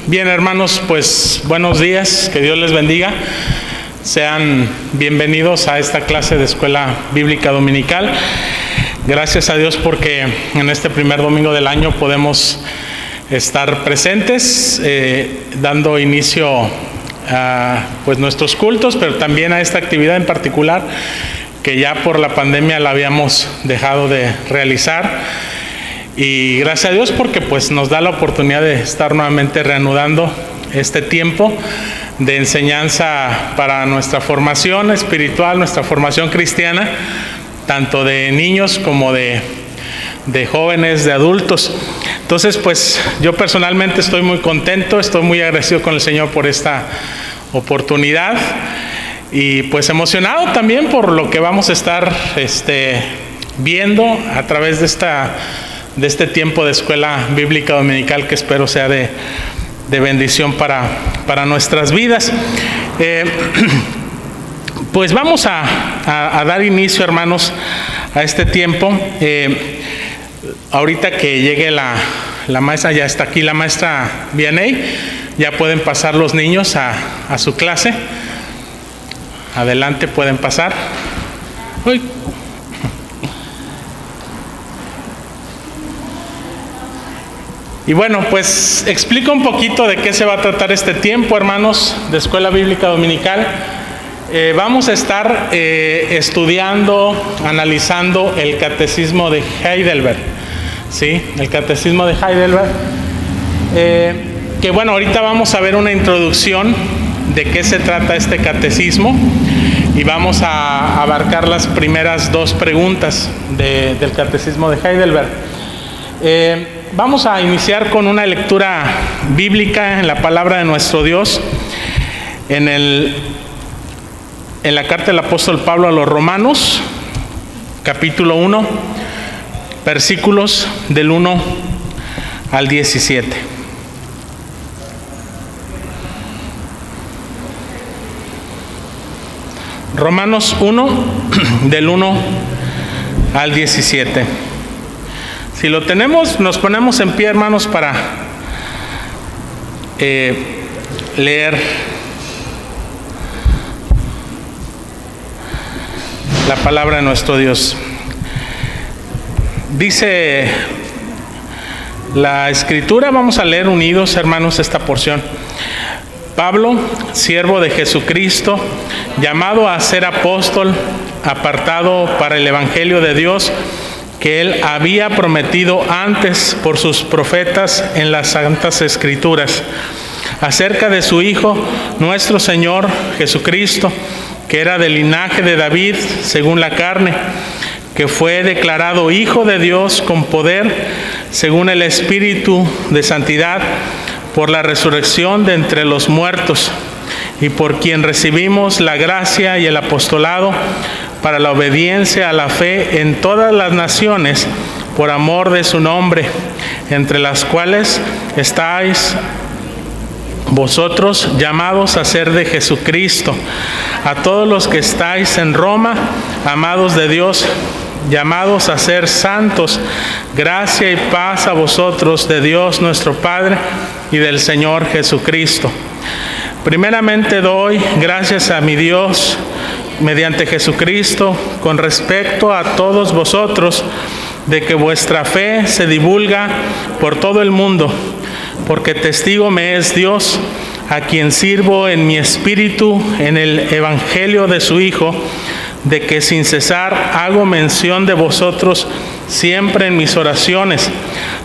Bien, hermanos, pues buenos días, que Dios les bendiga. Sean bienvenidos a esta clase de Escuela Bíblica Dominical. Gracias a Dios porque en este primer domingo del año podemos estar presentes, dando inicio a pues nuestros cultos, pero también a esta actividad en particular que ya por la pandemia la habíamos dejado de realizar. Y gracias a Dios porque pues nos da la oportunidad de estar nuevamente reanudando este tiempo de enseñanza para nuestra formación espiritual, nuestra formación cristiana, tanto de niños como de jóvenes, de adultos. Entonces pues yo personalmente estoy muy contento, estoy muy agradecido con el Señor por esta oportunidad y pues emocionado también por lo que vamos a estar viendo a través de este tiempo de Escuela Bíblica Dominical, que espero sea de bendición para nuestras vidas. Pues vamos a dar inicio, hermanos, a este tiempo. Ahorita que llegue la maestra, ya está aquí la maestra Vianey, ya pueden pasar los niños a su clase. Adelante, pueden pasar. Uy. Y bueno, pues explico un poquito de qué se va a tratar este tiempo, hermanos, de Escuela Bíblica Dominical. Vamos a estar estudiando, analizando el Catecismo de Heidelberg, ¿sí? El Catecismo de Heidelberg, que bueno, ahorita vamos a ver una introducción de qué se trata este catecismo y vamos a abarcar las primeras dos preguntas del Catecismo de Heidelberg. Vamos a iniciar con una lectura bíblica en la palabra de nuestro Dios, en la carta del apóstol Pablo a los Romanos, capítulo 1, versículos del 1 al 17. Romanos 1, del 1 al 17. Si lo tenemos, nos ponemos en pie, hermanos, para leer la palabra de nuestro Dios. Dice la Escritura, vamos a leer unidos, hermanos, esta porción. Pablo, siervo de Jesucristo, llamado a ser apóstol, apartado para el Evangelio de Dios, que Él había prometido antes por sus profetas en las Santas Escrituras, acerca de su Hijo, nuestro Señor Jesucristo, que era del linaje de David según la carne, que fue declarado Hijo de Dios con poder, según el Espíritu de santidad, por la resurrección de entre los muertos, y por quien recibimos la gracia y el apostolado para la obediencia a la fe en todas las naciones, por amor de su nombre, entre las cuales estáis vosotros llamados a ser de Jesucristo. A todos los que estáis en Roma, amados de Dios, llamados a ser santos, gracia y paz a vosotros de Dios nuestro Padre y del Señor Jesucristo. Primeramente doy gracias a mi Dios mediante Jesucristo con respecto a todos vosotros, de que vuestra fe se divulga por todo el mundo, porque testigo me es Dios, a quien sirvo en mi espíritu en el Evangelio de su Hijo, de que sin cesar hago mención de vosotros siempre en mis oraciones,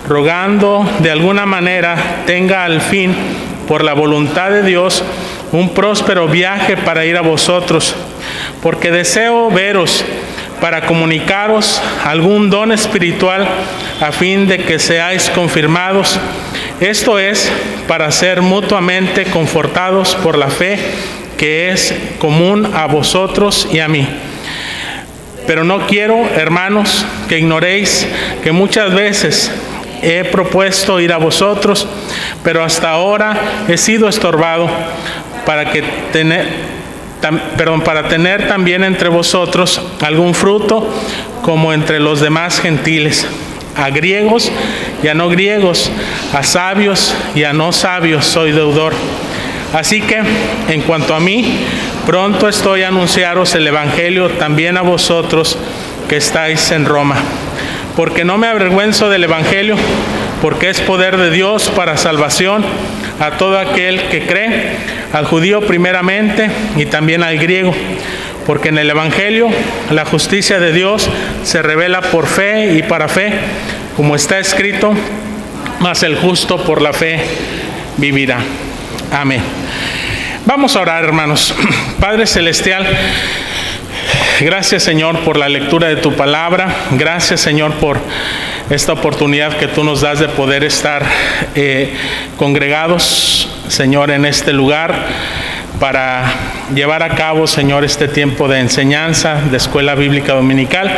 rogando de alguna manera tenga al fin, por la voluntad de Dios, un próspero viaje para ir a vosotros, porque deseo veros para comunicaros algún don espiritual a fin de que seáis confirmados, esto es, para ser mutuamente confortados por la fe que es común a vosotros y a mí. Pero no quiero, hermanos, que ignoréis que muchas veces he propuesto ir a vosotros, pero hasta ahora he sido estorbado para tener también entre vosotros algún fruto como entre los demás gentiles, a griegos y y a no griegos, a sabios y a no sabios soy deudor. Así que, en cuanto a mí, pronto estoy a anunciaros el Evangelio también a vosotros que estáis en Roma. Porque no me avergüenzo del Evangelio, porque es poder de Dios para salvación a todo aquel que cree, al judío primeramente y también al griego. Porque en el Evangelio la justicia de Dios se revela por fe y para fe, como está escrito, mas el justo por la fe vivirá. Amén. Vamos a orar, hermanos. Padre Celestial, gracias, Señor, por la lectura de tu palabra. Gracias, Señor, por esta oportunidad que tú nos das de poder estar congregados, Señor, en este lugar para llevar a cabo, Señor, este tiempo de enseñanza de Escuela Bíblica Dominical.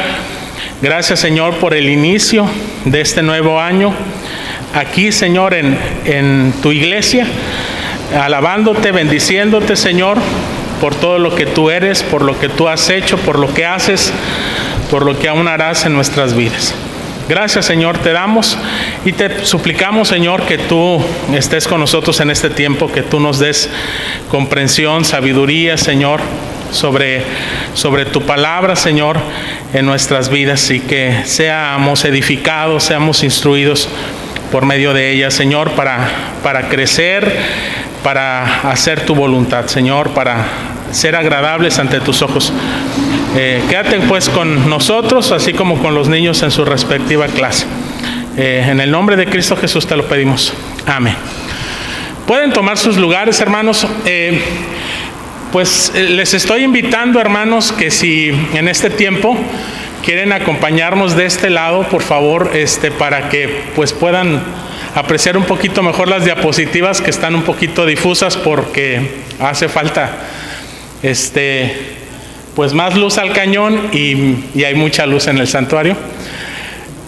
Gracias, Señor, por el inicio de este nuevo año aquí, Señor, en tu iglesia, alabándote, bendiciéndote, Señor, por todo lo que tú eres, por lo que tú has hecho, por lo que haces, por lo que aún harás en nuestras vidas. Gracias, Señor, te damos y te suplicamos, Señor, que tú estés con nosotros en este tiempo, que tú nos des comprensión, sabiduría, Señor, sobre tu palabra, Señor, en nuestras vidas, y que seamos edificados, seamos instruidos por medio de ella, Señor, para crecer, para hacer tu voluntad, Señor, para ser agradables ante tus ojos. Quédate pues con nosotros, así como con los niños en su respectiva clase. En el nombre de Cristo Jesús te lo pedimos. Amén. Pueden tomar sus lugares, hermanos. Pues les estoy invitando, hermanos, que si en este tiempo quieren acompañarnos de este lado, por favor, para que pues puedan apreciar un poquito mejor las diapositivas, que están un poquito difusas porque hace falta pues más luz al cañón y hay mucha luz en el santuario,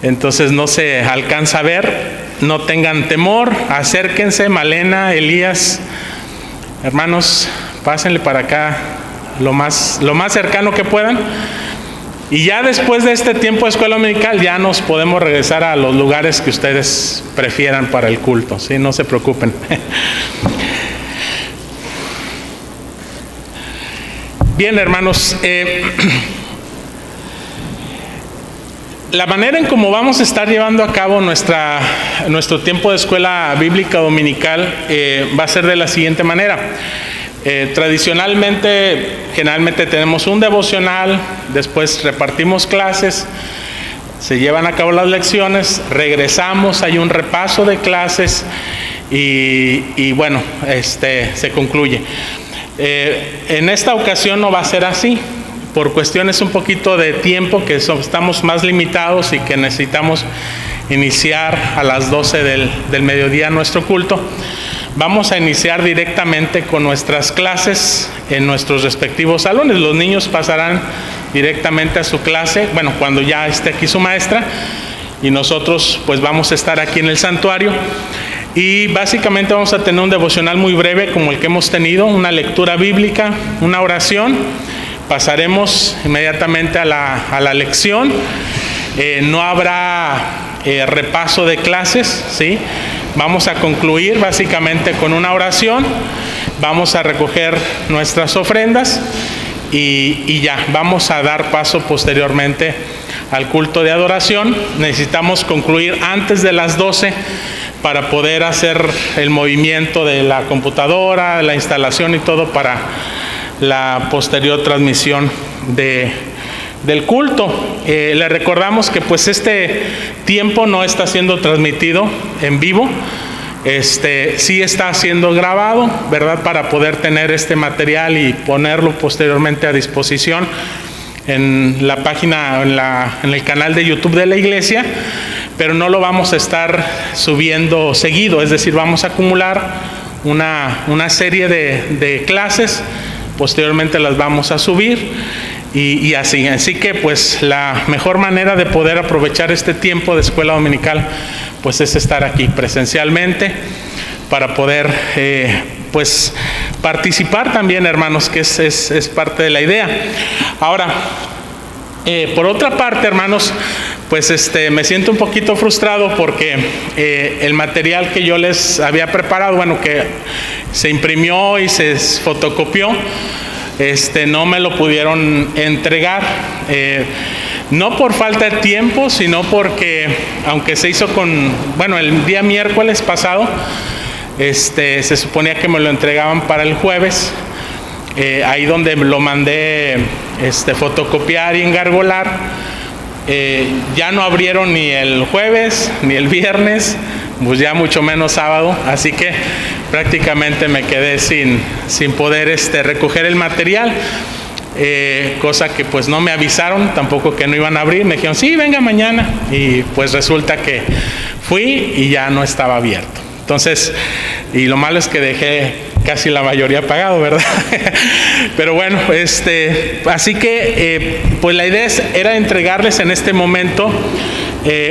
entonces no se alcanza a ver. No tengan temor, acérquense. Malena, Elías, hermanos, pásenle para acá lo más cercano que puedan. Y ya después de este tiempo de escuela dominical ya nos podemos regresar a los lugares que ustedes prefieran para el culto, ¿sí? No se preocupen. Bien, hermanos, la manera en cómo vamos a estar llevando a cabo nuestro tiempo de escuela bíblica dominical va a ser de la siguiente manera. Generalmente tenemos un devocional, después repartimos clases, se llevan a cabo las lecciones, regresamos, hay un repaso de clases y bueno, se concluye. En esta ocasión no va a ser así, por cuestiones un poquito de tiempo, que estamos más limitados y que necesitamos iniciar a las 12 del mediodía nuestro culto. Vamos a iniciar directamente con nuestras clases en nuestros respectivos salones. Los niños pasarán directamente a su clase, bueno, cuando ya esté aquí su maestra, y nosotros pues vamos a estar aquí en el santuario. Y básicamente vamos a tener un devocional muy breve como el que hemos tenido, una lectura bíblica, una oración. Pasaremos inmediatamente a la lección. No habrá repaso de clases, ¿sí? Vamos a concluir básicamente con una oración. Vamos a recoger nuestras ofrendas y ya, vamos a dar paso posteriormente al culto de adoración. Necesitamos concluir antes de las 12 para poder hacer el movimiento de la computadora, la instalación y todo para la posterior transmisión del culto. Le recordamos que pues este tiempo no está siendo transmitido en vivo, sí está siendo grabado, ¿verdad? Para poder tener este material y ponerlo posteriormente a disposición en la página, en el canal de YouTube de la iglesia, pero no lo vamos a estar subiendo seguido, es decir, vamos a acumular una serie de clases, posteriormente las vamos a subir y así. Así que pues la mejor manera de poder aprovechar este tiempo de escuela dominical pues es estar aquí presencialmente para poder pues participar también, hermanos, que es parte de la idea. Ahora, por otra parte, hermanos, pues me siento un poquito frustrado porque el material que yo les había preparado, bueno, que se imprimió y se fotocopió, no me lo pudieron entregar. No por falta de tiempo, sino porque, aunque se hizo el día miércoles pasado, se suponía que me lo entregaban para el jueves, ahí donde lo mandé fotocopiar y engargolar, ya no abrieron ni el jueves, ni el viernes, pues ya mucho menos sábado, así que prácticamente me quedé sin poder recoger el material. Cosa que pues no me avisaron tampoco que no iban a abrir, me dijeron sí, venga mañana, y pues resulta que fui y ya no estaba abierto. Entonces, y lo malo es que dejé casi la mayoría pagado, ¿verdad? Pero bueno, así que pues la idea era entregarles en este momento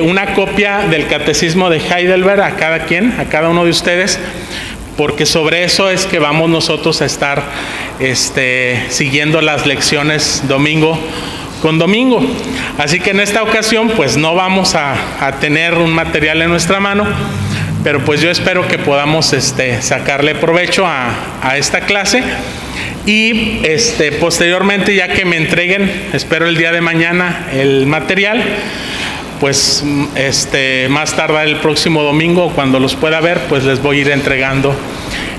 una copia del Catecismo de Heidelberg a cada quien, a cada uno de ustedes, porque sobre eso es que vamos nosotros a estar siguiendo las lecciones domingo con domingo. Así que en esta ocasión pues no vamos a tener un material en nuestra mano, pero pues yo espero que podamos sacarle provecho a esta clase, y posteriormente, ya que me entreguen, espero el día de mañana el material, pues más tarde el próximo domingo, cuando los pueda ver, pues les voy a ir entregando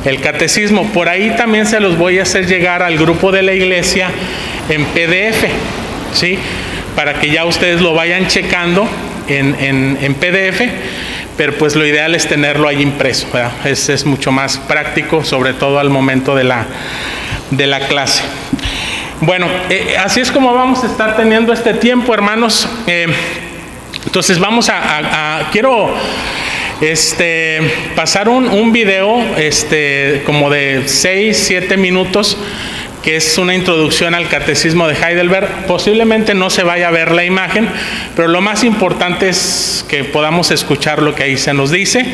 el catecismo. Por ahí también se los voy a hacer llegar al grupo de la iglesia en PDF, ¿sí? Para que ya ustedes lo vayan checando en PDF, pero pues lo ideal es tenerlo ahí impreso, ¿verdad? Es mucho más práctico, sobre todo al momento de la clase. Bueno, así es como vamos a estar teniendo este tiempo, hermanos. Entonces quiero pasar un video como de 6-7 minutos, que es una introducción al Catecismo de Heidelberg. Posiblemente no se vaya a ver la imagen, pero lo más importante es que podamos escuchar lo que ahí se nos dice,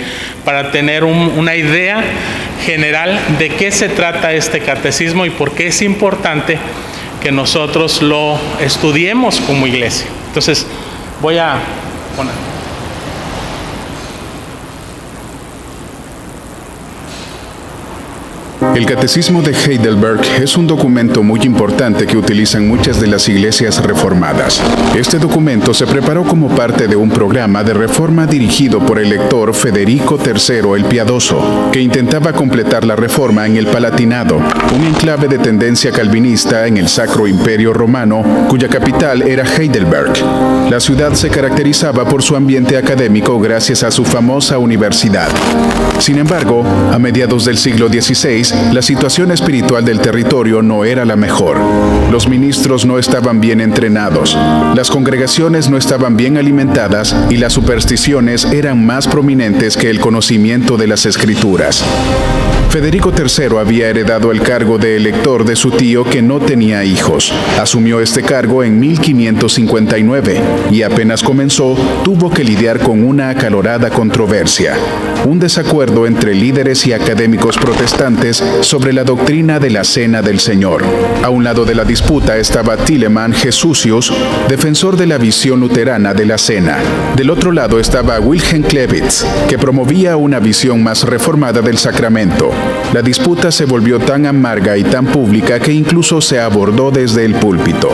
para tener una idea general de qué se trata este catecismo y por qué es importante que nosotros lo estudiemos como iglesia. Entonces, voy a poner. El Catecismo de Heidelberg es un documento muy importante que utilizan muchas de las iglesias reformadas. Este documento se preparó como parte de un programa de reforma dirigido por el lector Federico III el Piadoso, que intentaba completar la reforma en el Palatinado, un enclave de tendencia calvinista en el Sacro Imperio Romano, cuya capital era Heidelberg. La ciudad se caracterizaba por su ambiente académico gracias a su famosa universidad. Sin embargo, a mediados del siglo XVI, la situación espiritual del territorio no era la mejor. Los ministros no estaban bien entrenados, las congregaciones no estaban bien alimentadas y las supersticiones eran más prominentes que el conocimiento de las Escrituras. Federico III había heredado el cargo de elector de su tío, que no tenía hijos. Asumió este cargo en 1559 y apenas comenzó, tuvo que lidiar con una acalorada controversia. Un desacuerdo entre líderes y académicos protestantes sobre la doctrina de la Cena del Señor. A un lado de la disputa estaba Tilemann Jesusius, defensor de la visión luterana de la Cena. Del otro lado estaba Wilhelm Klewitz, que promovía una visión más reformada del sacramento. La disputa se volvió tan amarga y tan pública que incluso se abordó desde el púlpito.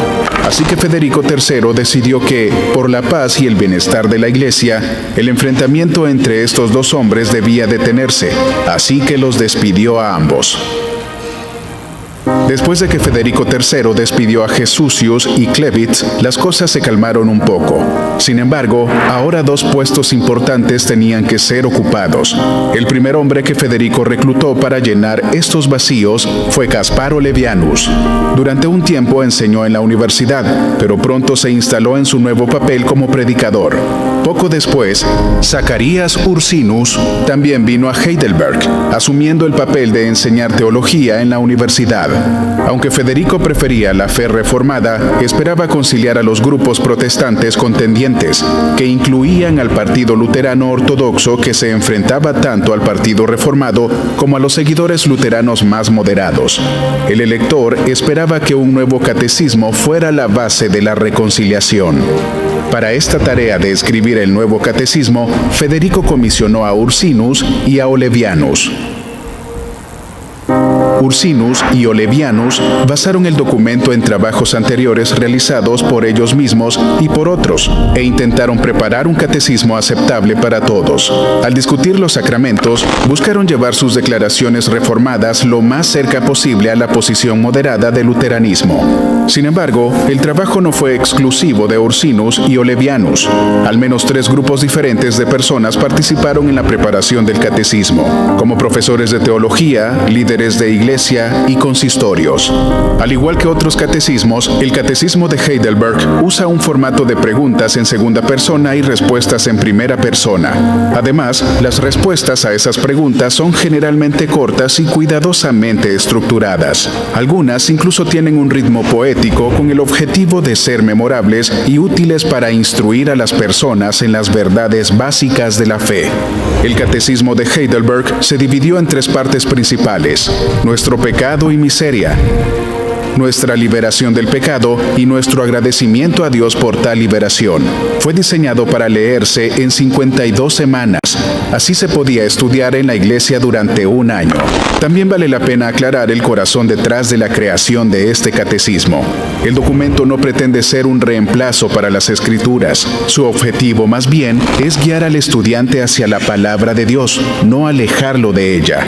Así que Federico III decidió que, por la paz y el bienestar de la Iglesia, el enfrentamiento entre estos dos hombres debía detenerse, así que los despidió a ambos. Después de que Federico III despidió a Jesusius y Klewitz, las cosas se calmaron un poco. Sin embargo, ahora dos puestos importantes tenían que ser ocupados. El primer hombre que Federico reclutó para llenar estos vacíos fue Caspar Olevianus. Durante un tiempo enseñó en la universidad, pero pronto se instaló en su nuevo papel como predicador. Poco después, Zacarías Ursinus también vino a Heidelberg, asumiendo el papel de enseñar teología en la universidad. Aunque Federico prefería la fe reformada, esperaba conciliar a los grupos protestantes contendientes, que incluían al partido luterano ortodoxo, que se enfrentaba tanto al partido reformado como a los seguidores luteranos más moderados. El elector esperaba que un nuevo catecismo fuera la base de la reconciliación. Para esta tarea de escribir el nuevo catecismo, Federico comisionó a Ursinus y a Olevianus. Ursinus y Olevianus basaron el documento en trabajos anteriores realizados por ellos mismos y por otros, e intentaron preparar un catecismo aceptable para todos. Al discutir los sacramentos, buscaron llevar sus declaraciones reformadas lo más cerca posible a la posición moderada del luteranismo. Sin embargo, el trabajo no fue exclusivo de Ursinus y Olevianus. Al menos 3 grupos diferentes de personas participaron en la preparación del catecismo, como profesores de teología, líderes de iglesia y consistorios. Al igual que otros catecismos, el Catecismo de Heidelberg usa un formato de preguntas en segunda persona y respuestas en primera persona. Además, las respuestas a esas preguntas son generalmente cortas y cuidadosamente estructuradas. Algunas incluso tienen un ritmo poético con el objetivo de ser memorables y útiles para instruir a las personas en las verdades básicas de la fe. El Catecismo de Heidelberg se dividió en 3 partes principales: nuestro pecado y miseria, nuestra liberación del pecado y nuestro agradecimiento a Dios por tal liberación. Fue diseñado para leerse en 52 semanas. Así se podía estudiar en la iglesia durante un año. También vale la pena aclarar el corazón detrás de la creación de este catecismo. El documento no pretende ser un reemplazo para las Escrituras. Su objetivo, más bien, es guiar al estudiante hacia la palabra de Dios, no alejarlo de ella.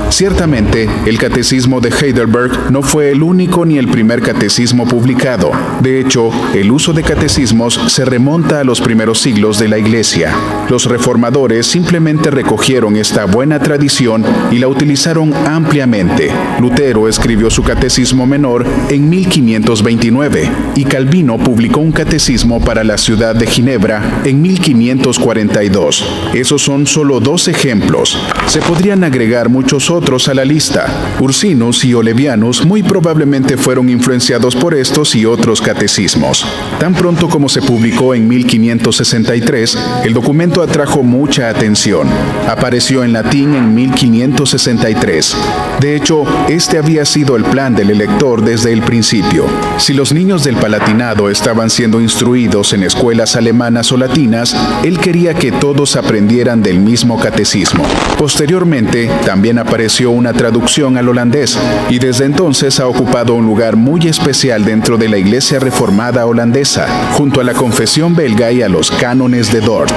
Ciertamente, el Catecismo de Heidelberg no fue el único ni el primer catecismo publicado. De hecho, el uso de catecismos se remonta a los primeros siglos de la Iglesia. Los reformadores simplemente recogieron esta buena tradición y la utilizaron ampliamente. Lutero escribió su Catecismo Menor en 1529 y Calvino publicó un catecismo para la ciudad de Ginebra en 1542. Esos son solo 2 ejemplos. Se podrían agregar muchos otros a la lista. Ursinus y Olevianus muy probablemente fueron influenciados por estos y otros catecismos. Tan pronto como se publicó en 1563, el documento atrajo mucha atención. Apareció en latín en 1563. De hecho, este había sido el plan del elector desde el principio. Si los niños del Palatinado estaban siendo instruidos en escuelas alemanas o latinas, él quería que todos aprendieran del mismo catecismo. Posteriormente, también apareció una traducción al holandés, y desde entonces ha ocupado un lugar muy especial dentro de la Iglesia Reformada holandesa, junto a la Confesión belga y a los cánones de Dort.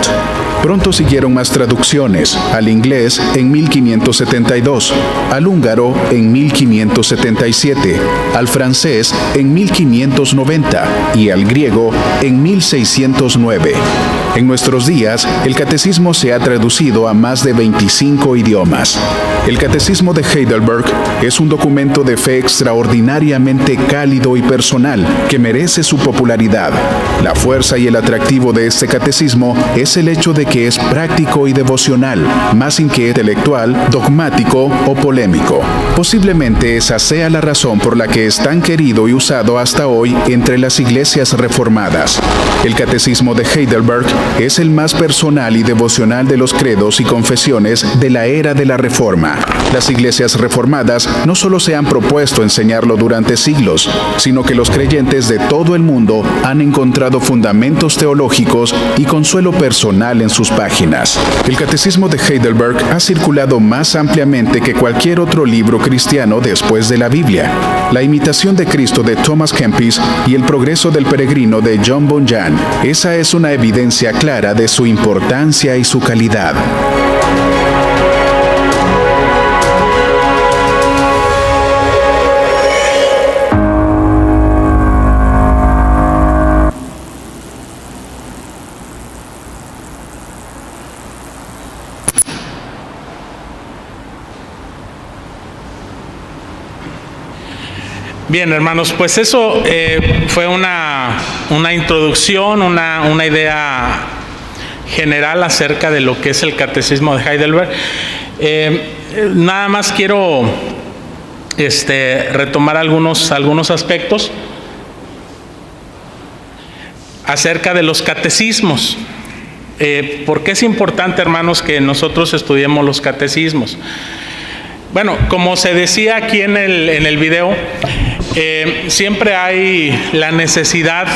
Pronto siguieron más traducciones, al inglés en 1572, al húngaro en 1577, al francés en 1590 y al griego en 1609. En nuestros días, el catecismo se ha traducido a más de 25 idiomas. El Catecismo de Heidelberg es un documento de fe extraordinariamente cálido y personal que merece su popularidad. La fuerza y el atractivo de este catecismo es el hecho de que es práctico y devocional, más que intelectual, dogmático o polémico. Posiblemente esa sea la razón por la que es tan querido y usado hasta hoy entre las iglesias reformadas. El Catecismo de Heidelberg es el más personal y devocional de los credos y confesiones de la era de la Reforma. Las iglesias reformadas no solo se han propuesto enseñarlo durante siglos, sino que los creyentes de todo el mundo han encontrado fundamentos teológicos y consuelo personal en sus páginas. El Catecismo de Heidelberg ha circulado más ampliamente que cualquier otro libro cristiano después de la Biblia. La imitación de Cristo de Thomas Kempis y el progreso del peregrino de John Bunyan. Esa es una evidencia clara de su importancia y su calidad. Bien, hermanos, pues eso fue una introducción, una idea general acerca de lo que es el Catecismo de Heidelberg. Nada más quiero retomar algunos aspectos acerca de los catecismos. ¿Por qué es importante, hermanos, que nosotros estudiemos los catecismos? Bueno, como se decía aquí en el video, siempre hay la necesidad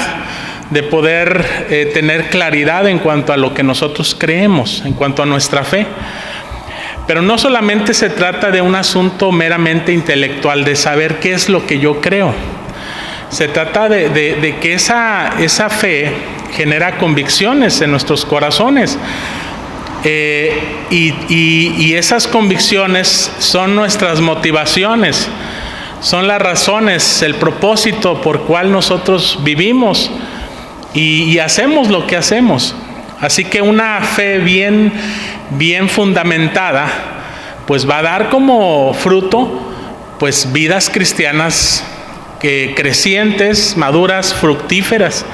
de poder tener claridad en cuanto a lo que nosotros creemos, en cuanto a nuestra fe. Pero no solamente se trata de un asunto meramente intelectual, de saber qué es lo que yo creo. Se trata de que esa fe genera convicciones en nuestros corazones. Y esas convicciones son nuestras motivaciones, son las razones, el propósito por cual nosotros vivimos y hacemos lo que hacemos. Así que una fe bien fundamentada, pues va a dar como fruto, pues vidas cristianas crecientes, maduras, fructíferas.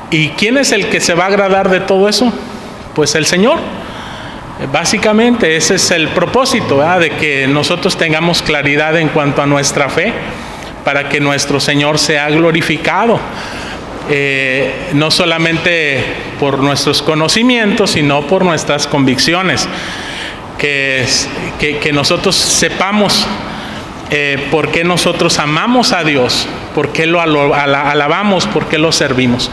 ¿Y quién es el que se va a agradar de todo eso? Pues el Señor. Básicamente ese es el propósito, ¿verdad? De que nosotros tengamos claridad en cuanto a nuestra fe, para que nuestro Señor sea glorificado, no solamente por nuestros conocimientos, sino por nuestras convicciones, que nosotros sepamos por qué nosotros amamos a Dios, por qué lo alabamos, por qué lo servimos.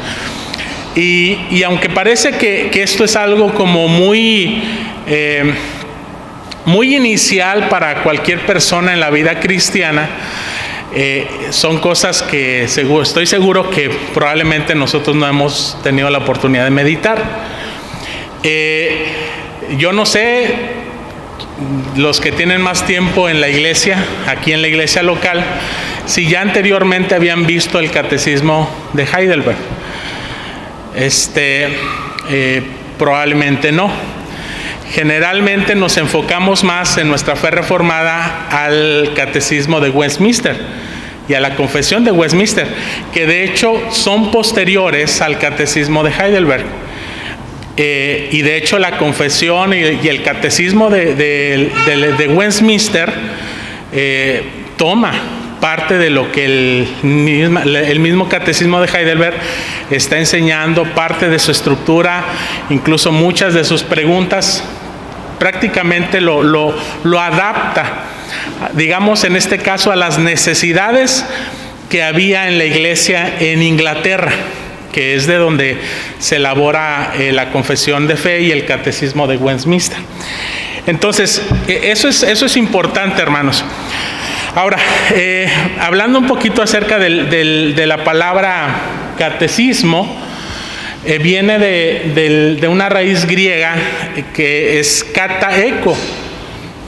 Y aunque parece que esto es algo como muy inicial para cualquier persona en la vida cristiana, son cosas que estoy seguro que probablemente nosotros no hemos tenido la oportunidad de meditar. Yo no sé, los que tienen más tiempo en la iglesia, aquí en la iglesia local, si ya anteriormente habían visto el catecismo de Heidelberg. Probablemente no. Generalmente nos enfocamos más en nuestra fe reformada al catecismo de Westminster y a la confesión de Westminster, que de hecho son posteriores al catecismo de Heidelberg. Y de hecho la confesión y el catecismo de Westminster toma parte de lo que el mismo catecismo de Heidelberg está enseñando, parte de su estructura, incluso muchas de sus preguntas, prácticamente lo adapta, digamos en este caso, a las necesidades que había en la iglesia en Inglaterra, que es de donde se elabora la confesión de fe y el catecismo de Westminster. Entonces, eso es importante, hermanos. Ahora, hablando un poquito acerca de la palabra catecismo, viene de una raíz griega que es kataeko,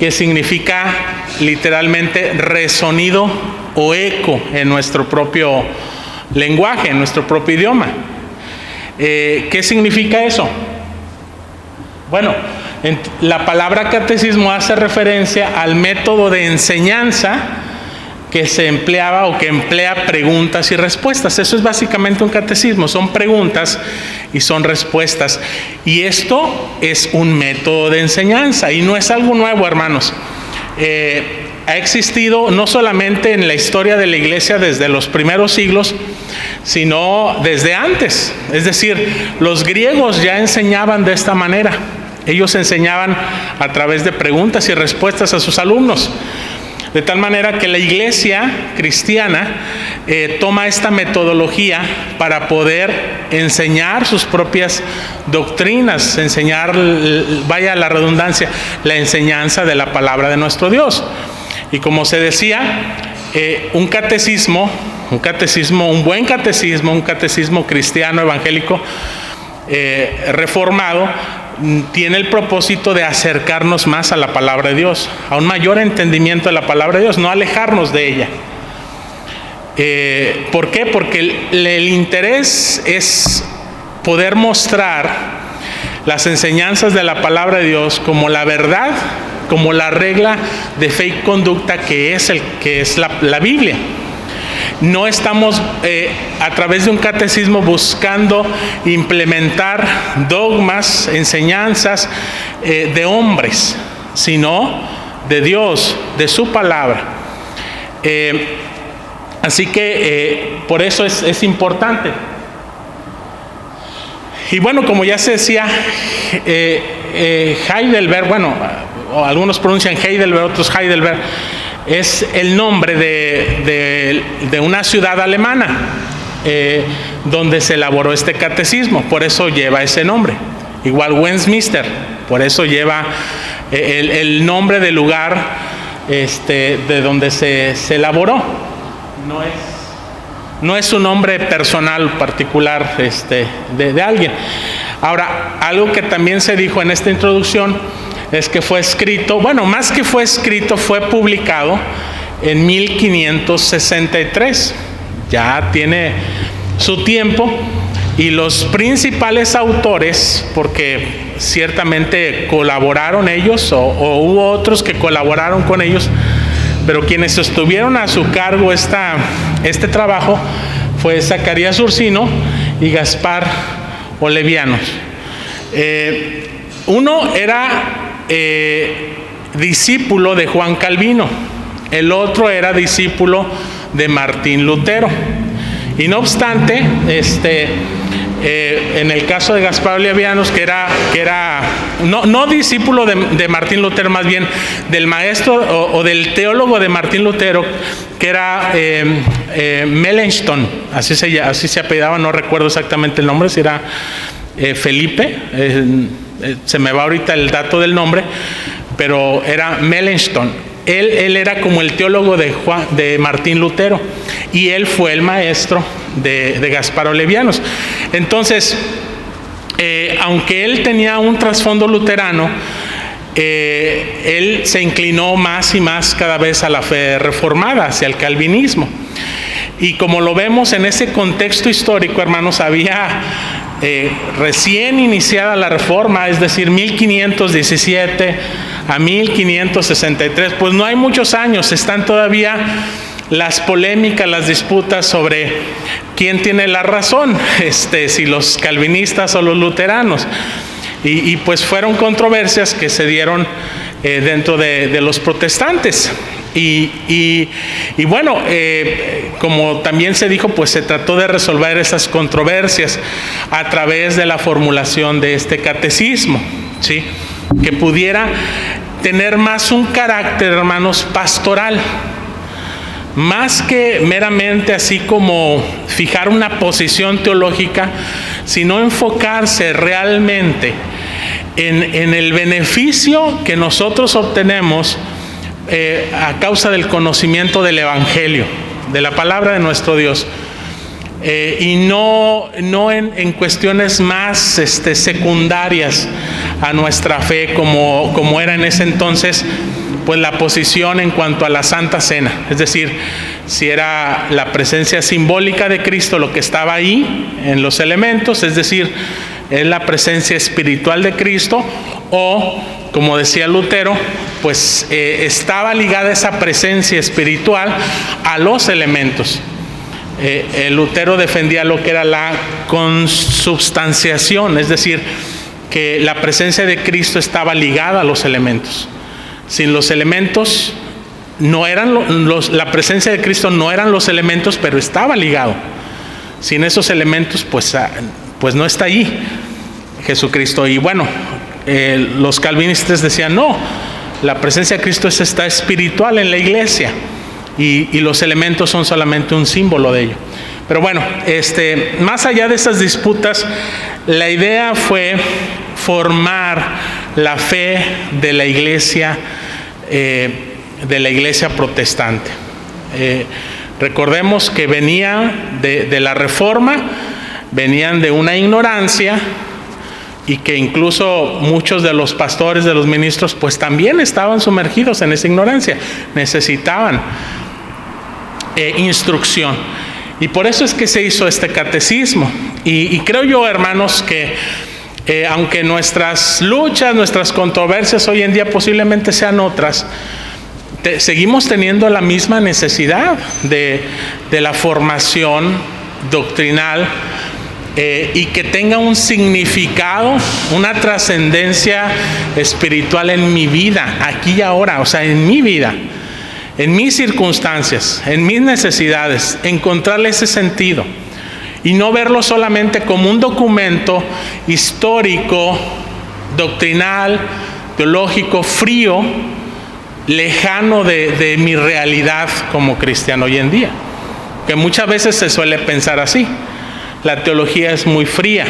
que significa literalmente resonido o eco en nuestro propio lenguaje, en nuestro propio idioma. ¿Qué significa eso? Bueno, la palabra catecismo hace referencia al método de enseñanza que se empleaba o que emplea preguntas y respuestas. Eso es básicamente un catecismo, son preguntas y son respuestas. Y esto es un método de enseñanza y no es algo nuevo, hermanos. Ha existido no solamente en la historia de la iglesia desde los primeros siglos, sino desde antes. Es decir, los griegos ya enseñaban de esta manera. Ellos enseñaban a través de preguntas y respuestas a sus alumnos. De tal manera que la iglesia cristiana toma esta metodología para poder enseñar sus propias doctrinas, enseñar, vaya la redundancia, la enseñanza de la palabra de nuestro Dios. Y como se decía, un buen catecismo, un catecismo cristiano, evangélico, reformado, tiene el propósito de acercarnos más a la palabra de Dios, a un mayor entendimiento de la palabra de Dios, no alejarnos de ella. ¿Por qué? Porque el interés es poder mostrar las enseñanzas de la palabra de Dios como la verdad, como la regla de fe y conducta que es la Biblia. No estamos a través de un catecismo buscando implementar dogmas, enseñanzas de hombres, sino de Dios, de su palabra. Así que por eso es importante. Y bueno, como ya se decía, Heidelberg, bueno, algunos pronuncian Heidelberg, otros Heidelberg, es el nombre de una ciudad alemana. donde se elaboró este catecismo, por eso lleva ese nombre. Igual Westminster, por eso lleva el nombre del lugar de donde se elaboró. No es un nombre personal particular de alguien. Ahora, algo que también se dijo en esta introducción es que fue escrito, bueno, más que fue escrito, fue publicado en 1563. Ya tiene su tiempo, y los principales autores, porque ciertamente colaboraron ellos, o hubo otros que colaboraron con ellos, pero quienes estuvieron a su cargo este trabajo fue Zacarías Ursino y Gaspar Olevianos. Uno era discípulo de Juan Calvino, el otro era discípulo de Martín Lutero. Y no obstante, en el caso de Gaspar Olevianos, que era no discípulo de Martín Lutero, más bien del maestro o del teólogo de Martín Lutero, que era Melanchthon, así se apellidaba, no recuerdo exactamente el nombre, si era Felipe, se me va ahorita el dato del nombre, pero era Melanchthon. Él era como el teólogo de Martín Lutero, y él fue el maestro de Gaspar Olevianos. Entonces, aunque él tenía un trasfondo luterano, él se inclinó más y más cada vez a la fe reformada, hacia el calvinismo. Y como lo vemos en ese contexto histórico, hermanos, había recién iniciada la reforma, es decir, 1517 a 1563, pues no hay muchos años, están todavía las polémicas, las disputas sobre quién tiene la razón, si los calvinistas o los luteranos, y pues fueron controversias que se dieron dentro de los protestantes. Y bueno, como también se dijo, pues se trató de resolver esas controversias a través de la formulación de este catecismo, ¿sí?, que pudiera tener más un carácter, hermanos, pastoral, más que meramente así como fijar una posición teológica, sino enfocarse realmente en el beneficio que nosotros obtenemos a causa del conocimiento del Evangelio, de la palabra de nuestro Dios, y no en cuestiones más secundarias a nuestra fe, como era en ese entonces pues la posición en cuanto a la Santa Cena, es decir, si era la presencia simbólica de Cristo lo que estaba ahí en los elementos, es decir, es la presencia espiritual de Cristo, o como decía Lutero, pues estaba ligada esa presencia espiritual a los elementos. Lutero defendía lo que era la consubstanciación, es decir, que la presencia de Cristo estaba ligada a los elementos. Sin los elementos no eran la presencia de Cristo no eran los elementos, pero estaba ligado. Sin esos elementos, pues no está allí Jesucristo. Y bueno, los calvinistas decían, no, la presencia de Cristo está espiritual en la iglesia, y los elementos son solamente un símbolo de ello. Pero bueno, más allá de esas disputas, la idea fue formar la fe de la iglesia protestante. Recordemos que venía de la Reforma, venían de una ignorancia, y que incluso muchos de los pastores, de los ministros, pues también estaban sumergidos en esa ignorancia, necesitaban instrucción, y por eso es que se hizo este catecismo. Y creo yo, hermanos, que aunque nuestras luchas, nuestras controversias hoy en día posiblemente sean otras, seguimos teniendo la misma necesidad de la formación doctrinal, y que tenga un significado, una trascendencia espiritual en mi vida, aquí y ahora, o sea, en mi vida, en mis circunstancias, en mis necesidades, encontrarle ese sentido, y no verlo solamente como un documento histórico, doctrinal, teológico, frío, lejano de mi realidad como cristiano hoy en día. Que muchas veces se suele pensar así. La teología es muy fría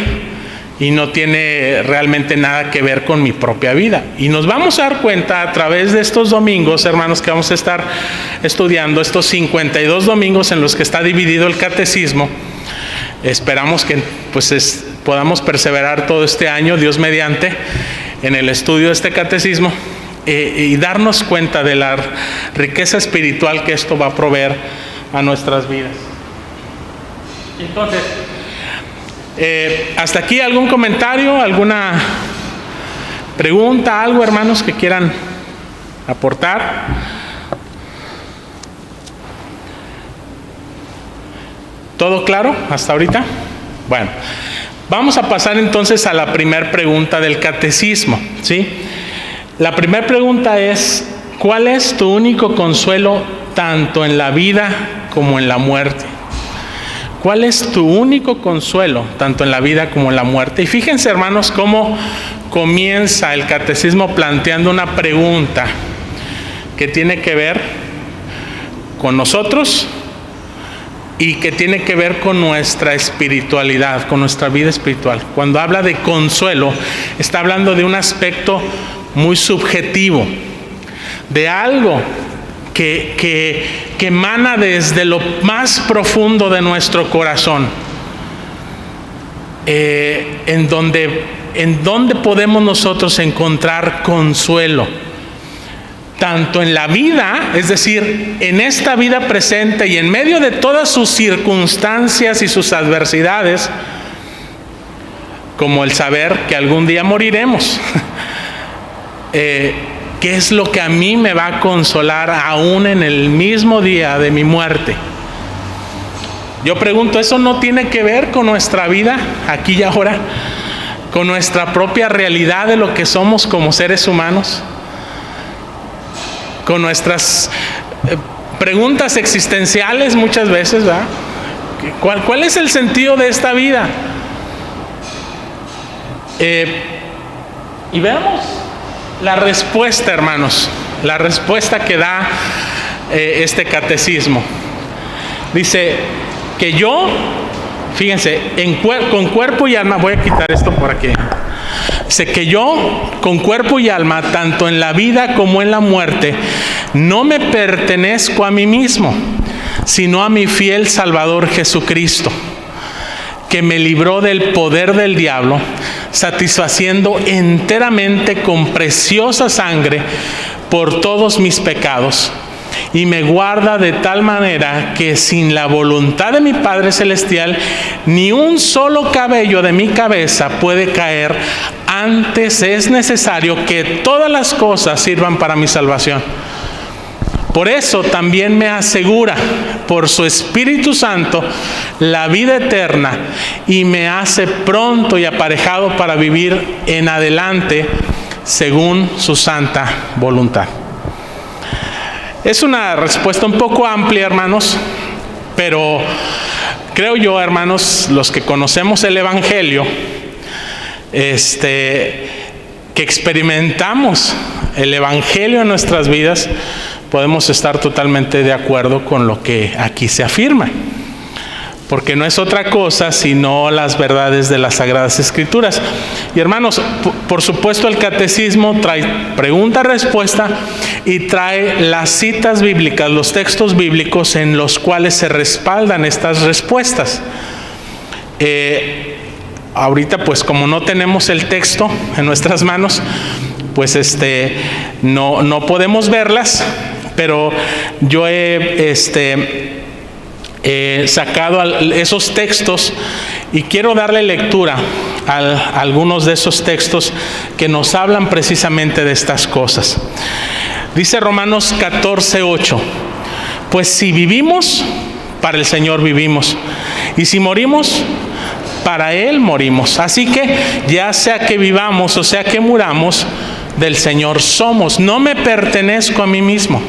y no tiene realmente nada que ver con mi propia vida. Y nos vamos a dar cuenta a través de estos domingos, hermanos, que vamos a estar estudiando, estos 52 domingos en los que está dividido el catecismo. Esperamos que podamos perseverar todo este año, Dios mediante, en el estudio de este catecismo y darnos cuenta de la riqueza espiritual que esto va a proveer a nuestras vidas. Entonces, hasta aquí, ¿algún comentario, alguna pregunta, algo, hermanos, que quieran aportar? ¿Todo claro hasta ahorita? Bueno, vamos a pasar entonces a la primera pregunta del catecismo, ¿sí? La primera pregunta es: ¿cuál es tu único consuelo tanto en la vida como en la muerte? ¿Cuál es tu único consuelo tanto en la vida como en la muerte? Y fíjense, hermanos, cómo comienza el catecismo planteando una pregunta que tiene que ver con nosotros y que tiene que ver con nuestra espiritualidad, con nuestra vida espiritual. Cuando habla de consuelo, está hablando de un aspecto muy subjetivo, de algo que emana desde lo más profundo de nuestro corazón, en donde podemos nosotros encontrar consuelo, tanto en la vida, es decir, en esta vida presente y en medio de todas sus circunstancias y sus adversidades, como el saber que algún día moriremos. ¿Qué es lo que a mí me va a consolar aún en el mismo día de mi muerte? Yo pregunto, ¿eso no tiene que ver con nuestra vida aquí y ahora? ¿Con nuestra propia realidad de lo que somos como seres humanos? ¿Con nuestras preguntas existenciales muchas veces, ¿verdad? ¿Cuál es el sentido de esta vida? Y veamos la respuesta, hermanos, la respuesta que da este catecismo. Dice que yo, fíjense, con cuerpo y alma, voy a quitar esto por aquí. Dice que yo, con cuerpo y alma, tanto en la vida como en la muerte, no me pertenezco a mí mismo, sino a mi fiel Salvador Jesucristo, que me libró del poder del diablo, satisfaciendo enteramente con preciosa sangre por todos mis pecados, y me guarda de tal manera que sin la voluntad de mi Padre Celestial, ni un solo cabello de mi cabeza puede caer. Antes es necesario que todas las cosas sirvan para mi salvación. Por eso también me asegura por su Espíritu Santo la vida eterna y me hace pronto y aparejado para vivir en adelante según su santa voluntad. Es una respuesta un poco amplia, hermanos, pero creo yo, hermanos, los que conocemos el Evangelio, que experimentamos el Evangelio en nuestras vidas, podemos estar totalmente de acuerdo con lo que aquí se afirma, porque no es otra cosa sino las verdades de las Sagradas Escrituras. Y hermanos, por supuesto el catecismo trae pregunta-respuesta y trae las citas bíblicas, los textos bíblicos en los cuales se respaldan estas respuestas. Ahorita, pues como no tenemos el texto en nuestras manos, pues no podemos verlas, pero yo he sacado esos textos y quiero darle lectura a algunos de esos textos que nos hablan precisamente de estas cosas. Dice Romanos 14:8: pues si vivimos, para el Señor vivimos, y si morimos, para Él morimos. Así que ya sea que vivamos o sea que muramos, del Señor somos. No me pertenezco a mí mismo,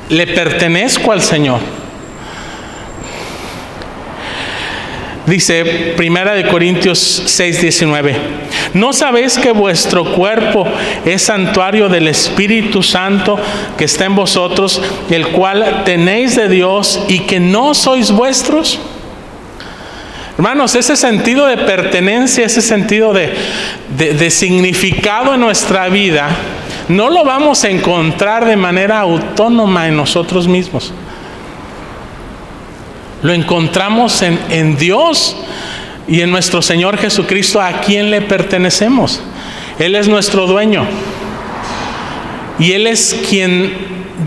le pertenezco al Señor. Dice 1 Corintios 6:19, ¿no sabéis que vuestro cuerpo es santuario del Espíritu Santo que está en vosotros, el cual tenéis de Dios y que no sois vuestros? Hermanos, ese sentido de pertenencia, ese sentido de significado en nuestra vida, no lo vamos a encontrar de manera autónoma en nosotros mismos. Lo encontramos en Dios y en nuestro Señor Jesucristo, a quien le pertenecemos. Él es nuestro dueño. Y Él es quien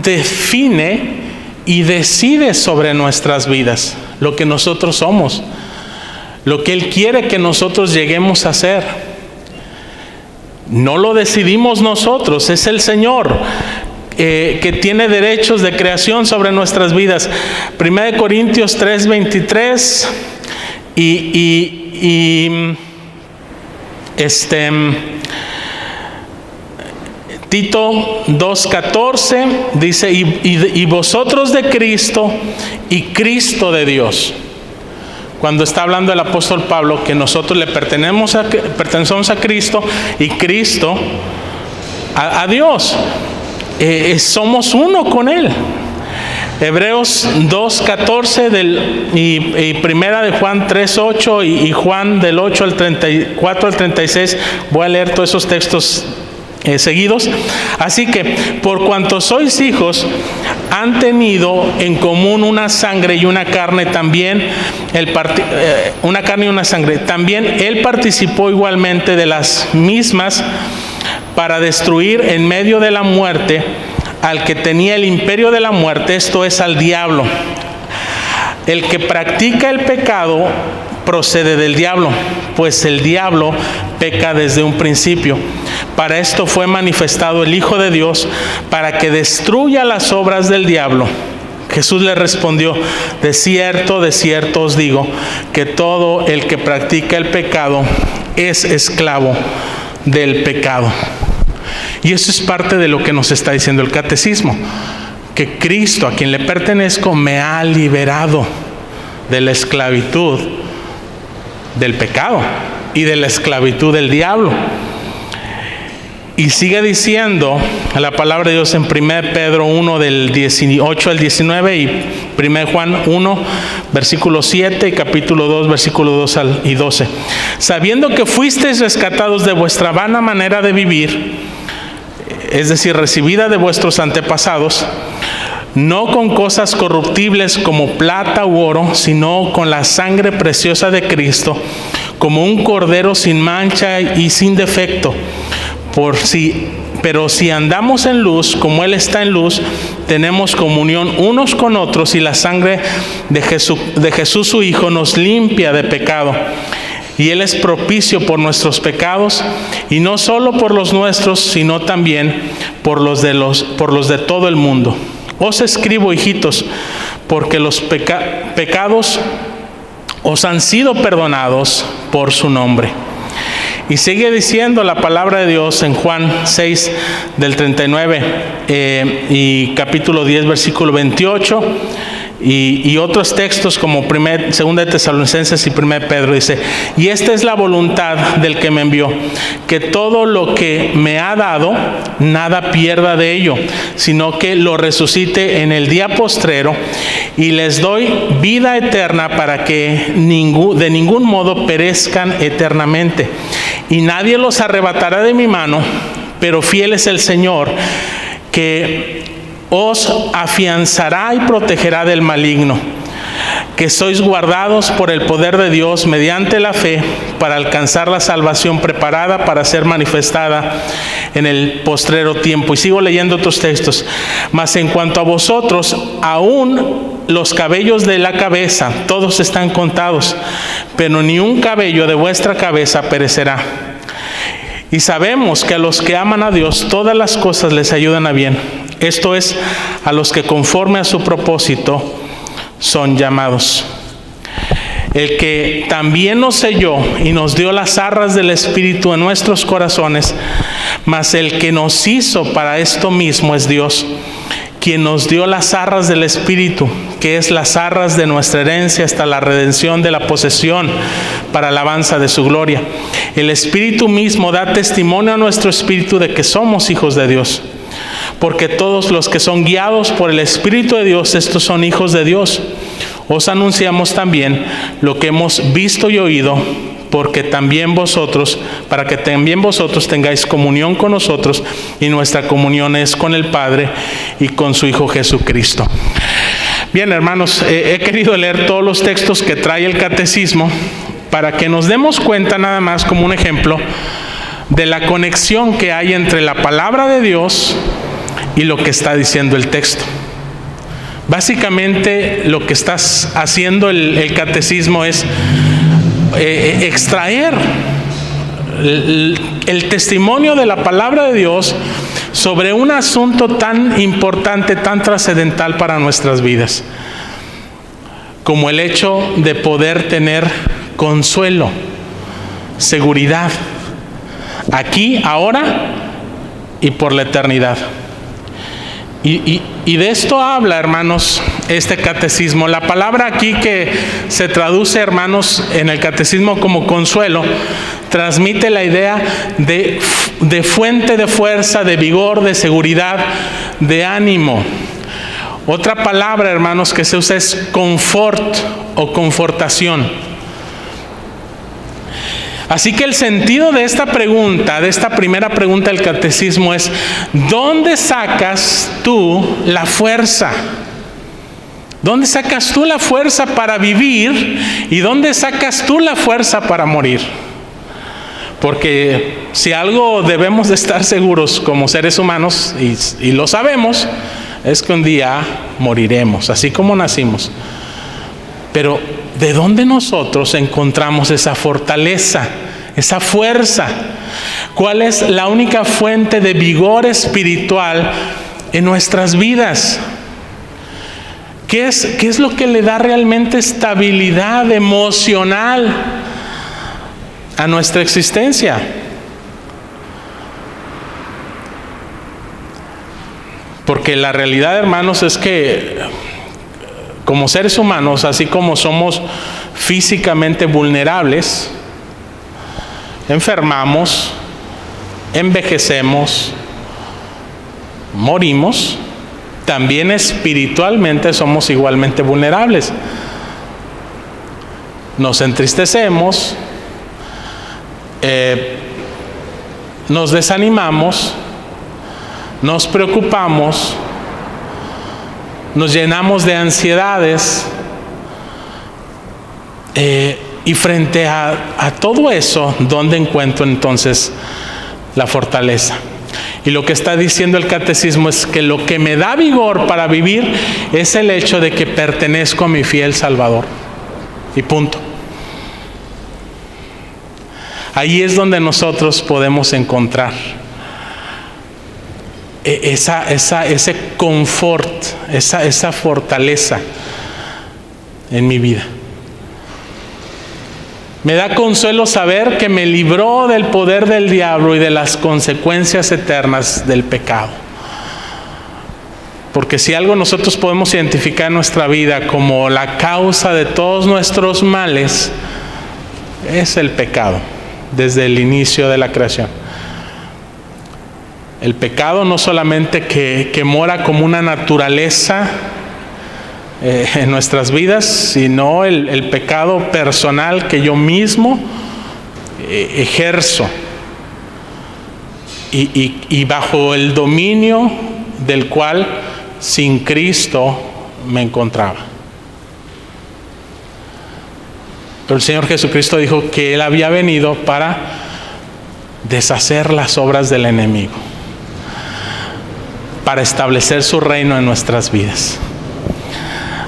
define y decide sobre nuestras vidas, lo que nosotros somos, lo que Él quiere que nosotros lleguemos a ser. No lo decidimos nosotros, es el Señor que tiene derechos de creación sobre nuestras vidas. 1 Corintios 3:23 Tito 2:14 dice, y vosotros de Cristo y Cristo de Dios. Cuando está hablando el apóstol Pablo que nosotros le pertenecemos a Cristo y Cristo a Dios. Somos uno con Él. Hebreos 2:14 y primera de Juan 3:8 y Juan del 8 al 34 al 36. Voy a leer todos esos textos seguidos. Así que por cuanto sois hijos, han tenido en común una sangre y una carne también, una carne y una sangre. También Él participó igualmente de las mismas para destruir en medio de la muerte al que tenía el imperio de la muerte, esto es, al diablo. El que practica el pecado procede del diablo, pues el diablo peca desde un principio. Para esto fue manifestado el Hijo de Dios, para que destruya las obras del diablo. Jesús le respondió, de cierto os digo, que todo el que practica el pecado es esclavo del pecado. Y eso es parte de lo que nos está diciendo el catecismo, que Cristo, a quien le pertenezco, me ha liberado de la esclavitud del pecado y de la esclavitud del diablo. Y sigue diciendo la palabra de Dios en 1 Pedro 1 del 18 al 19 y 1 Juan 1 versículo 7 y capítulo 2 versículo 2 y 12. Sabiendo que fuisteis rescatados de vuestra vana manera de vivir, es decir, recibida de vuestros antepasados, no con cosas corruptibles como plata u oro, sino con la sangre preciosa de Cristo, como un cordero sin mancha y sin defecto. Pero si andamos en luz, como Él está en luz, tenemos comunión unos con otros, y la sangre de Jesús su Hijo nos limpia de pecado. Y Él es propicio por nuestros pecados, y no solo por los nuestros, sino también por los de todo el mundo. Os escribo, hijitos, porque los pecados os han sido perdonados por su nombre. Y sigue diciendo la palabra de Dios en Juan 6 del 39 y capítulo 10 versículo 28 y otros textos como 2 de Tesalonicenses y 1 Pedro. Dice, y esta es la voluntad del que me envió, que todo lo que me ha dado nada pierda de ello, sino que lo resucite en el día postrero, y les doy vida eterna para que de ningún modo perezcan eternamente. Y nadie los arrebatará de mi mano, pero fiel es el Señor, que os afianzará y protegerá del maligno, que sois guardados por el poder de Dios mediante la fe para alcanzar la salvación preparada para ser manifestada en el postrero tiempo. Y sigo leyendo otros textos. Mas en cuanto a vosotros, aún los cabellos de la cabeza, todos están contados, pero ni un cabello de vuestra cabeza perecerá. Y sabemos que a los que aman a Dios, todas las cosas les ayudan a bien. Esto es, a los que conforme a su propósito son llamados. El que también nos selló y nos dio las arras del Espíritu en nuestros corazones, mas el que nos hizo para esto mismo es Dios, quien nos dio las arras del Espíritu, que es las arras de nuestra herencia hasta la redención de la posesión para alabanza de su gloria. El Espíritu mismo da testimonio a nuestro espíritu de que somos hijos de Dios. Porque todos los que son guiados por el Espíritu de Dios, estos son hijos de Dios. Os anunciamos también lo que hemos visto y oído, para que también vosotros tengáis comunión con nosotros, y nuestra comunión es con el Padre y con su Hijo Jesucristo. Bien, hermanos, he querido leer todos los textos que trae el catecismo para que nos demos cuenta, nada más como un ejemplo, de la conexión que hay entre la palabra de Dios y lo que está diciendo el texto. Básicamente lo que está haciendo el catecismo es extraer el testimonio de la palabra de Dios sobre un asunto tan importante, tan trascendental para nuestras vidas, como el hecho de poder tener consuelo, seguridad, aquí, ahora y por la eternidad. Y de esto habla, hermanos, este catecismo. La palabra aquí que se traduce, hermanos, en el catecismo como consuelo, transmite la idea de fuente de fuerza, de vigor, de seguridad, de ánimo. Otra palabra, hermanos, que se usa es confort o confortación. Así que el sentido de esta pregunta, de esta primera pregunta del catecismo es: ¿dónde sacas tú la fuerza? ¿Dónde sacas tú la fuerza para vivir? ¿Y dónde sacas tú la fuerza para morir? Porque si algo debemos de estar seguros como seres humanos, y lo sabemos, es que un día moriremos, así como nacimos. Pero ¿de dónde nosotros encontramos esa fortaleza, esa fuerza? ¿Cuál es la única fuente de vigor espiritual en nuestras vidas? ¿Qué es lo que le da realmente estabilidad emocional a nuestra existencia? Porque la realidad, hermanos, es que como seres humanos, así como somos físicamente vulnerables, enfermamos, envejecemos, morimos, también espiritualmente somos igualmente vulnerables. Nos entristecemos, nos desanimamos, nos preocupamos, nos llenamos de ansiedades, y frente a todo eso, ¿dónde encuentro entonces la fortaleza? Y lo que está diciendo el catecismo es que lo que me da vigor para vivir es el hecho de que pertenezco a mi fiel Salvador. Y punto. Ahí es donde nosotros podemos encontrar ese confort, esa fortaleza en mi vida. Me da consuelo saber que me libró del poder del diablo y de las consecuencias eternas del pecado. Porque si algo nosotros podemos identificar en nuestra vida como la causa de todos nuestros males, es el pecado, desde el inicio de la creación. El pecado no solamente que mora como una naturaleza en nuestras vidas, sino el pecado personal que yo mismo ejerzo y bajo el dominio del cual sin Cristo me encontraba. Pero el Señor Jesucristo dijo que Él había venido para deshacer las obras del enemigo, para establecer su reino en nuestras vidas.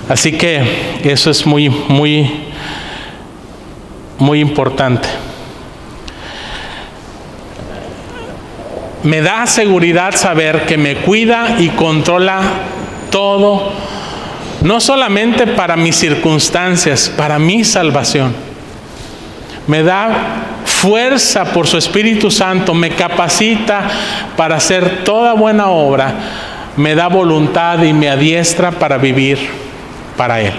Así que eso es muy, muy, muy importante. Me da seguridad saber que me cuida y controla todo, no solamente para mis circunstancias, para mi salvación. Me da fuerza por su Espíritu Santo, me capacita para hacer toda buena obra, me da voluntad y me adiestra para vivir para Él.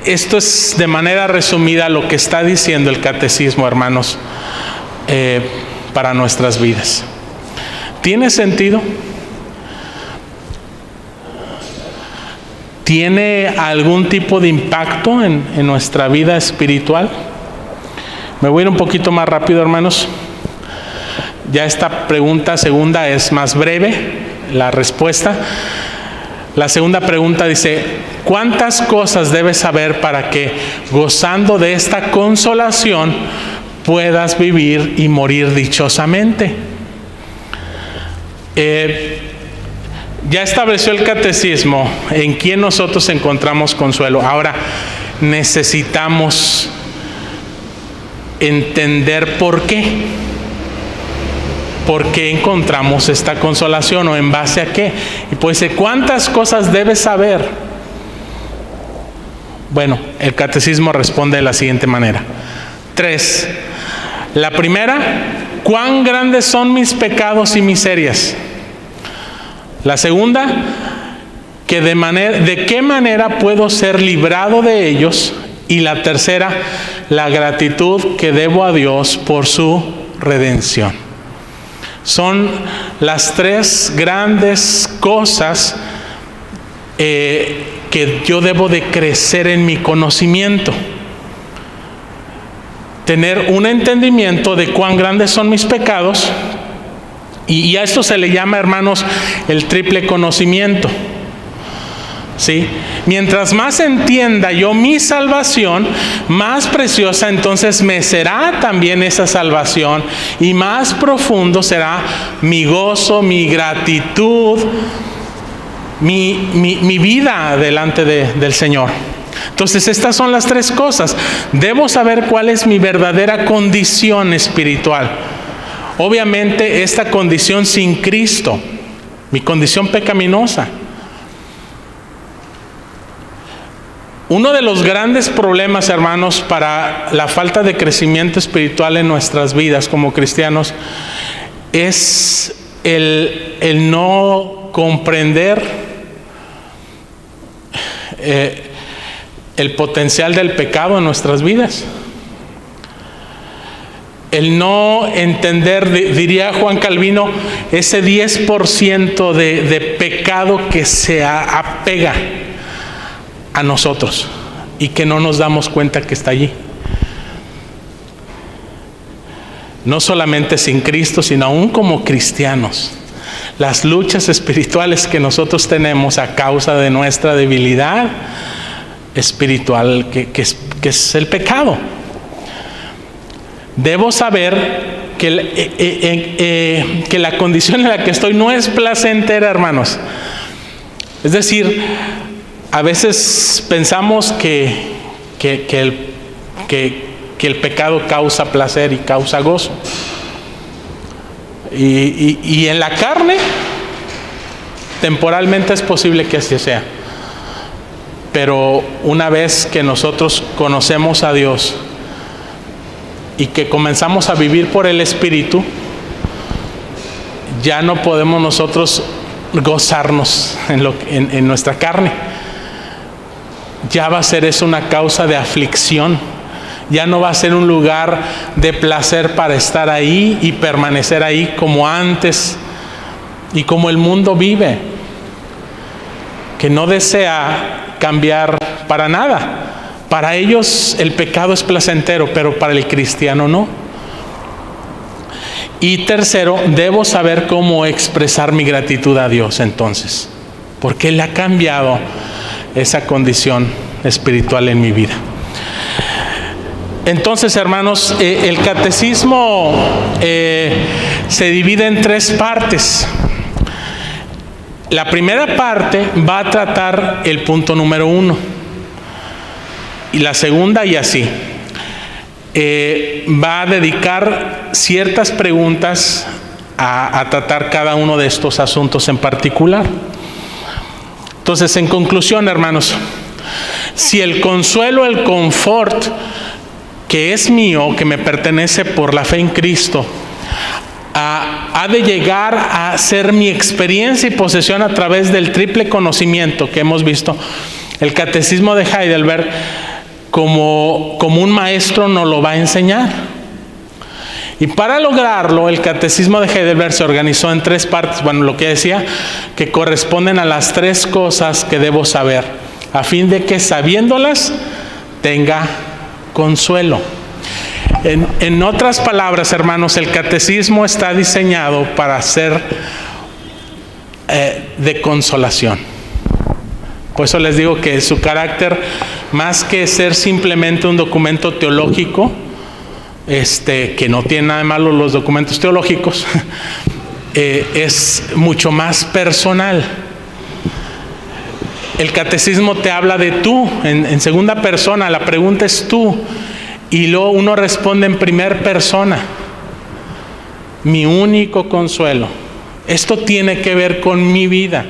Esto es de manera resumida lo que está diciendo el catecismo, hermanos, para nuestras vidas. ¿Tiene sentido? ¿Tiene algún tipo de impacto en nuestra vida espiritual? Me voy a ir un poquito más rápido, hermanos. Ya esta pregunta segunda es más breve, la respuesta. La segunda pregunta dice: ¿cuántas cosas debes saber para que, gozando de esta consolación, puedas vivir y morir dichosamente? Ya estableció el catecismo en quién nosotros encontramos consuelo. Ahora necesitamos entender por qué. ¿Por qué encontramos esta consolación o en base a qué? Y pues, ¿cuántas cosas debes saber? Bueno, el catecismo responde de la siguiente manera: 3. La primera, ¿cuán grandes son mis pecados y miserias? La segunda, ¿de qué manera puedo ser librado de ellos? Y la tercera, la gratitud que debo a Dios por su redención. Son las 3 grandes cosas que yo debo de crecer en mi conocimiento. Tener un entendimiento de cuán grandes son mis pecados, y a esto se le llama, hermanos, el triple conocimiento. ¿Sí? Mientras más entienda yo mi salvación, más preciosa entonces me será también esa salvación, y más profundo será mi gozo, mi gratitud, mi vida delante del Señor. Entonces, estas son las 3 cosas. Debo saber cuál es mi verdadera condición espiritual. Obviamente, esta condición sin Cristo, mi condición pecaminosa. Uno de los grandes problemas, hermanos, para la falta de crecimiento espiritual en nuestras vidas como cristianos es el no comprender el potencial del pecado en nuestras vidas. El no entender, diría Juan Calvino, ese 10% de pecado que se apega a nosotros y que no nos damos cuenta que está allí. No solamente sin Cristo, sino aún como cristianos. Las luchas espirituales que nosotros tenemos a causa de nuestra debilidad espiritual, que es el pecado. Debo saber que la condición en la que estoy no es placentera, hermanos. Es decir, a veces pensamos que el pecado causa placer y causa gozo. Y en la carne, temporalmente es posible que así sea. Pero una vez que nosotros conocemos a Dios y que comenzamos a vivir por el Espíritu, ya no podemos nosotros gozarnos en nuestra carne. Ya va a ser eso una causa de aflicción. Ya no va a ser un lugar de placer para estar ahí y permanecer ahí como antes y como el mundo vive, que no desea cambiar para nada. Para ellos el pecado es placentero, pero para el cristiano no. Y tercero, debo saber cómo expresar mi gratitud a Dios entonces, porque Él ha cambiado esa condición espiritual en mi vida. Entonces, hermanos, el catecismo se divide en 3 partes. La primera parte va a tratar el punto número 1. Y la segunda, y así. Va a dedicar ciertas preguntas a tratar cada uno de estos asuntos en particular. Entonces, en conclusión, hermanos, si el consuelo, el confort que es mío, que me pertenece por la fe en Cristo, ha de llegar a ser mi experiencia y posesión a través del triple conocimiento que hemos visto. El Catecismo de Heidelberg, como un maestro, nos lo va a enseñar. Y para lograrlo, el Catecismo de Heidelberg se organizó en 3 partes, bueno, lo que decía, que corresponden a las 3 cosas que debo saber, a fin de que sabiéndolas tenga consuelo. En otras palabras, hermanos, el catecismo está diseñado para ser de consolación. Por eso les digo que su carácter, más que ser simplemente un documento teológico, que no tiene nada de malo los documentos teológicos, es mucho más personal. El catecismo te habla de tú, en segunda persona, la pregunta es tú. Y luego uno responde en primera persona. Mi único consuelo. Esto tiene que ver con mi vida.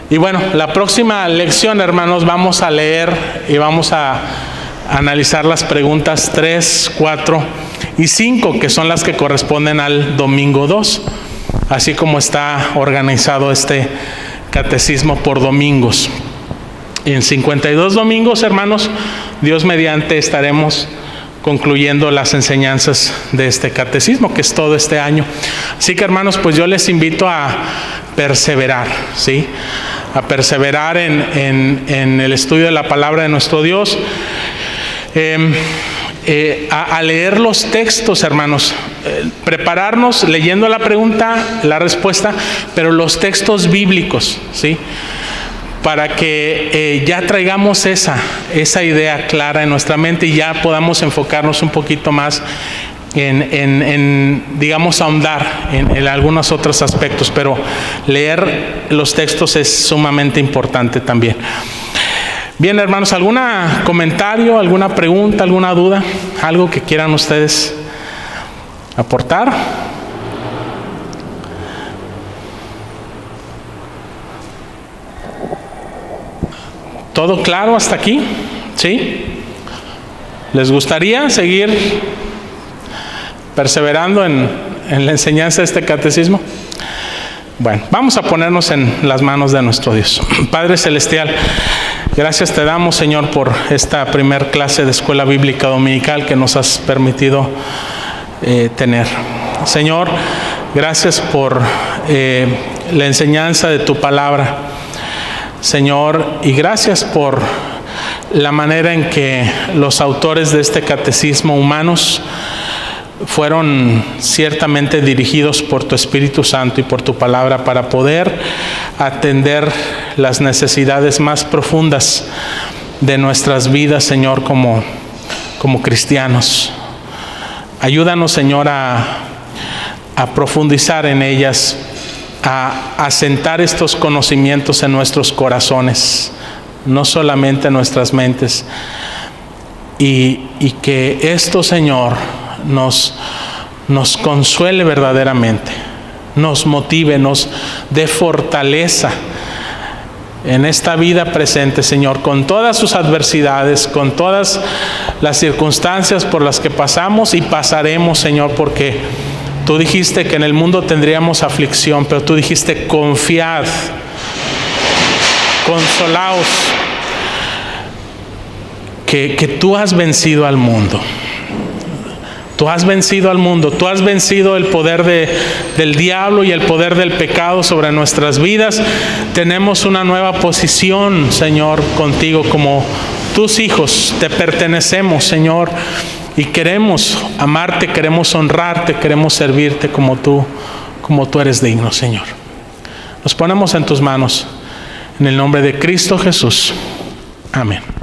Y bueno, la próxima lección, hermanos, vamos a leer y vamos a analizar las preguntas 3, 4 y 5, que son las que corresponden al domingo 2. Así como está organizado este catecismo por domingos. En 52 domingos, hermanos, Dios mediante, estaremos concluyendo las enseñanzas de este catecismo, que es todo este año. Así que, hermanos, pues yo les invito a perseverar, ¿sí? A perseverar en el estudio de la palabra de nuestro Dios, a leer los textos, hermanos, prepararnos leyendo la pregunta, la respuesta, pero los textos bíblicos, ¿sí? Para que ya traigamos esa idea clara en nuestra mente y ya podamos enfocarnos un poquito más en digamos, ahondar en algunos otros aspectos, pero leer los textos es sumamente importante también. Bien, hermanos, ¿algún comentario, alguna pregunta, alguna duda? ¿Algo que quieran ustedes aportar? ¿Todo claro hasta aquí? ¿Sí? ¿Les gustaría seguir perseverando en la enseñanza de este catecismo? Bueno, vamos a ponernos en las manos de nuestro Dios. Padre Celestial, gracias te damos, Señor, por esta primer clase de escuela bíblica dominical que nos has permitido tener. Señor, gracias por la enseñanza de tu palabra, Señor, y gracias por la manera en que los autores de este catecismo, humanos, fueron ciertamente dirigidos por tu Espíritu Santo y por tu palabra para poder atender las necesidades más profundas de nuestras vidas, Señor, como cristianos. Ayúdanos, Señor, a profundizar en ellas, a asentar estos conocimientos en nuestros corazones, no solamente en nuestras mentes, y que esto, Señor, nos consuele verdaderamente, nos motive, nos dé fortaleza en esta vida presente, Señor, con todas sus adversidades, con todas las circunstancias por las que pasamos y pasaremos, Señor, porque tú dijiste que en el mundo tendríamos aflicción, pero tú dijiste: confiad, consolaos, que tú has vencido al mundo. Tú has vencido al mundo, tú has vencido el poder del diablo y el poder del pecado sobre nuestras vidas. Tenemos una nueva posición, Señor, contigo como tus hijos. Te pertenecemos, Señor, y queremos amarte, queremos honrarte, queremos servirte como tú eres digno, Señor. Nos ponemos en tus manos, en el nombre de Cristo Jesús. Amén.